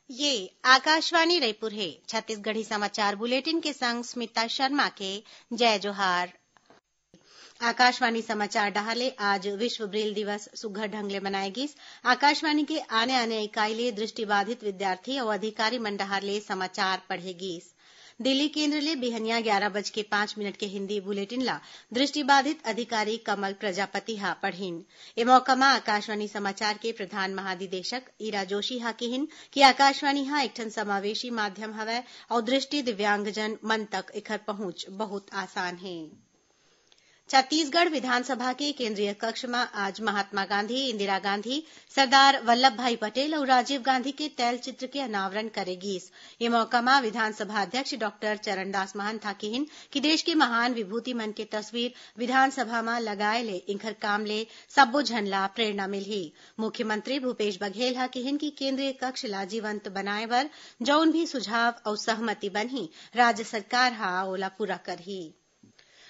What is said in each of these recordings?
ये आकाशवाणी रायपुर है। छत्तीसगढ़ी समाचार बुलेटिन के संग स्मिता शर्मा के जय जोहार। आकाशवाणी समाचार डहाले आज विश्व ब्रेल दिवस सुग्घर ढंग ले मनाए गिस। आकाशवाणी के आने आने इकाई ले दृष्टिबाधित विद्यार्थी और अधिकारी मन डहार ले समाचार पढ़े गिस। दिल्ली केंद्र ले बिहनिया 11:05 के हिंदी बुलेटिन ला दृष्टिबाधित अधिकारी कमल प्रजापति हा पढ़िन। ए मौका म आकाशवाणी समाचार के प्रधान महानिदेशक ईरा जोशी हा कहिन कि आकाशवाणी हा एकठन समावेशी माध्यम हवय और दृष्टि दिव्यांगजन मन तक एखर पहुंच बहुत आसान हे। छत्तीसगढ़ विधानसभा के केंद्रीय कक्ष में आज महात्मा गांधी, इंदिरा गांधी, सरदार वल्लभभाई पटेल और राजीव गांधी के तैल चित्र के अनावरण करे गिस। ये मौका में विधानसभा अध्यक्ष डॉक्टर चरणदास महंत हा कहिन कि देश के महान विभूति मन के तस्वीर विधानसभा में लगाए ले इंखर काम ले सब्बो झन ला प्रेरणा मिलही। मुख्यमंत्री भूपेश बघेल हा कहिन कि केंद्रीय कक्ष ला जीवंत बनाए बर जौन भी सुझाव और सहमति बनही राज्य सरकार हा ओला पूरा करही।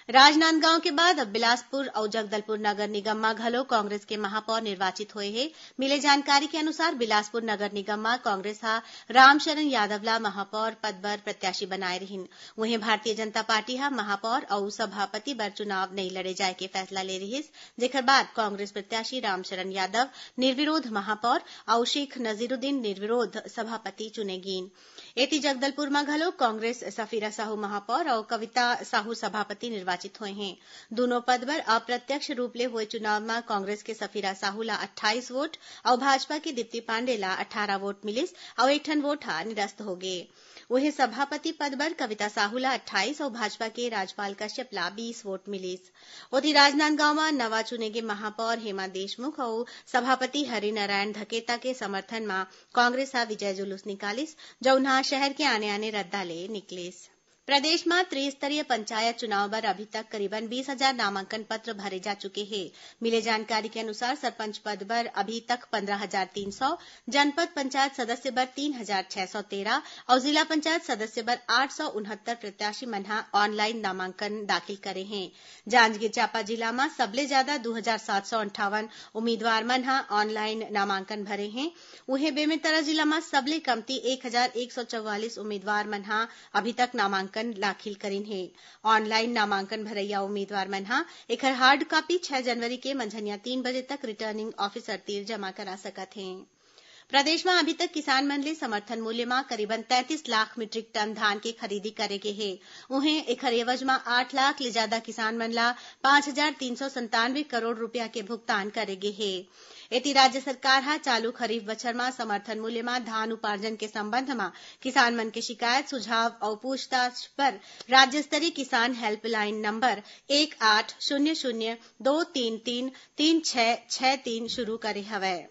राजनांदगांव के बाद अब बिलासपुर और जगदलपुर नगर निगम में घलो कांग्रेस के महापौर निर्वाचित हुए हैं। मिले जानकारी के अनुसार बिलासपुर नगर निगम में कांग्रेस हा रामशरण यादव ला महापौर पद बर प्रत्याशी बनाए रहिन। वहीं भारतीय जनता पार्टी हा महापौर और सभापति बर चुनाव नहीं लड़े जाए के फैसला ले रहिस, जेकर बाद कांग्रेस प्रत्याशी रामशरण यादव निर्विरोध महापौर और शेख नजीरुद्दीन निर्विरोध सभापति चुने गिन। एती जगदलपुर में घलो कांग्रेस सफीरा साहू महापौर और कविता साहू सभापति निर्वाचित हुए हैं। दोनों पद पर अप्रत्यक्ष रूप ले हुए चुनाव में कांग्रेस के सफीरा साहू ला 28 वोट और भाजपा के दीप्ति पांडे ला 18 वोट मिलिस और एक ठन वोट हा निरस्त हो गए। वहीं सभापति पद पर कविता साहू ला 28 और भाजपा के राजपाल कश्यप ला 20 वोट मिलिस। ओती राजनांदगांव में नवा चुने गे महापौर हेमा देशमुख और सभापति हरिनारायण धकेता के समर्थन में कांग्रेस हा विजय जुलूस निकालिस, जौन शहर के आने आने रद्दा ले निकलिस। प्रदेश में त्रिस्तरीय पंचायत चुनाव पर अभी तक करीबन 20,000 नामांकन पत्र भरे जा चुके हैं। मिले जानकारी के अनुसार सरपंच पद पर अभी तक 15,300, जनपद पंचायत सदस्य पर 3,613 और जिला पंचायत सदस्य पर 869 प्रत्याशी मन हा ऑनलाइन नामांकन दाखिल करे हैं। जांजगीर चांपा जिला में सबले ज्यादा 2,758 उम्मीदवार मन हा ऑनलाइन नामांकन भरे हैं। वहीं बेमेतरा जिला में सबले कमती 1,144 उम्मीदवार मन हा अभी तक नामांकन दाखिल करीन है। ऑनलाइन नामांकन भरैया उम्मीदवार मन हा एखर हार्ड कॉपी 6 जनवरी के मंझनिया 3 बजे तक रिटर्निंग ऑफिसर तीर जमा करा सकत हैं। प्रदेश में अभी तक किसान मन ले समर्थन मूल्य में करीबन 33 लाख मीट्रिक टन धान के खरीदी करे के हे। उहें एखर एवज में 8 लाख ले ज्यादा किसान मन ला 5,397 करोड़ रुपया के भुगतान करे गे हे। एती राज्य सरकार हा चालू खरीफ बछर में समर्थन मूल्य में धान उपार्जन के संबंध में किसान मन के शिकायत सुझाव और पूछताछ पर राज्य स्तरीय किसान हेल्पलाइन नंबर 180023333663 शुरू करे हवय।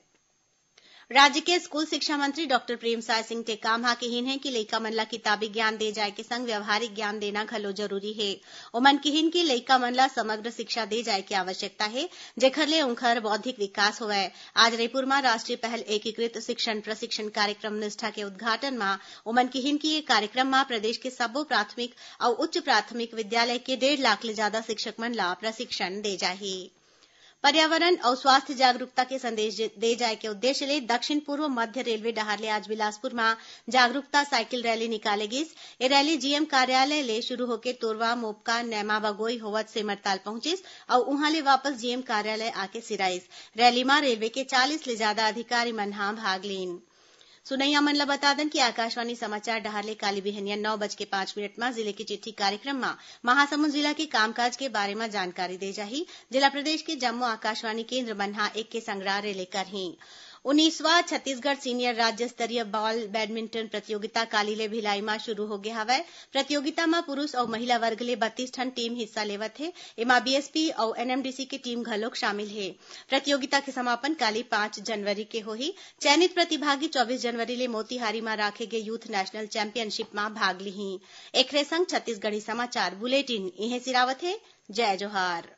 राज्य के स्कूल शिक्षा मंत्री डॉक्टर प्रेमसाय सिंह टेकाम हा कहिन है कि लइका मन ला किताबी ज्ञान दे जाए के संग व्यवहारिक ज्ञान देना घलो जरूरी है। ओमन कहिन कि लइका मन ला समग्र शिक्षा दे जाए की आवश्यकता है, जेखर ले उनकर बौद्धिक विकास होवय। आज रायपुर में राष्ट्रीय पहल एकीकृत शिक्षण प्रशिक्षण कार्यक्रम निष्ठा के उद्घाटन में ओमन कहिन कि ये कार्यक्रम में प्रदेश के सब्बो प्राथमिक और उच्च प्राथमिक विद्यालय के 1.5 लाख ले ज्यादा शिक्षक मन ला प्रशिक्षण दे जाही। पर्यावरण और स्वास्थ्य जागरूकता के संदेश दे जाए के उद्देश्य ले दक्षिण पूर्व मध्य रेलवे डहार ले आज बिलासपुर में जागरूकता साइकिल रैली निकाले गिस। ये रैली जीएम कार्यालय ले शुरू होकर तोरवा, मोपका, नैमा बगोई होवत सेमरताल पहुंचिस और उहां ले वापस जीएम कार्यालय आके सिराइस। रैली में रेलवे के 40 ले ज्यादा अधिकारी मन हा भाग लीन। सुनैया मन ला बता दन कि आकाशवाणी समाचार डहारले काली बिहनिया 9:05 में जिले की चिट्ठी कार्यक्रम में महासमुंद जिला के कामकाज के बारे में जानकारी दे जाही। जिला प्रदेश के जम्मू आकाशवाणी केंद्र मन हा एक के संग्रह लेकर ही 19वां छत्तीसगढ़ सीनियर राज्य स्तरीय बॉल बैडमिंटन प्रतियोगिता काली ले भिलाई में शुरू हो गया हवय। प्रतियोगिता में पुरुष और महिला वर्ग ले 32 ठन टीम हिस्सा लेवत है। एमा बीएसपी और एनएमडीसी की टीम घलोक शामिल है। प्रतियोगिता के समापन काली 5 जनवरी के होही। चयनित प्रतिभागी 24 जनवरी ले मोतिहारी में राखे गए यूथ नेशनल चैंपियनशिप में भाग लिही। एकरे संग छत्तीसगढ़ी समाचार बुलेटिन इहे सिरावत है। जय जोहार।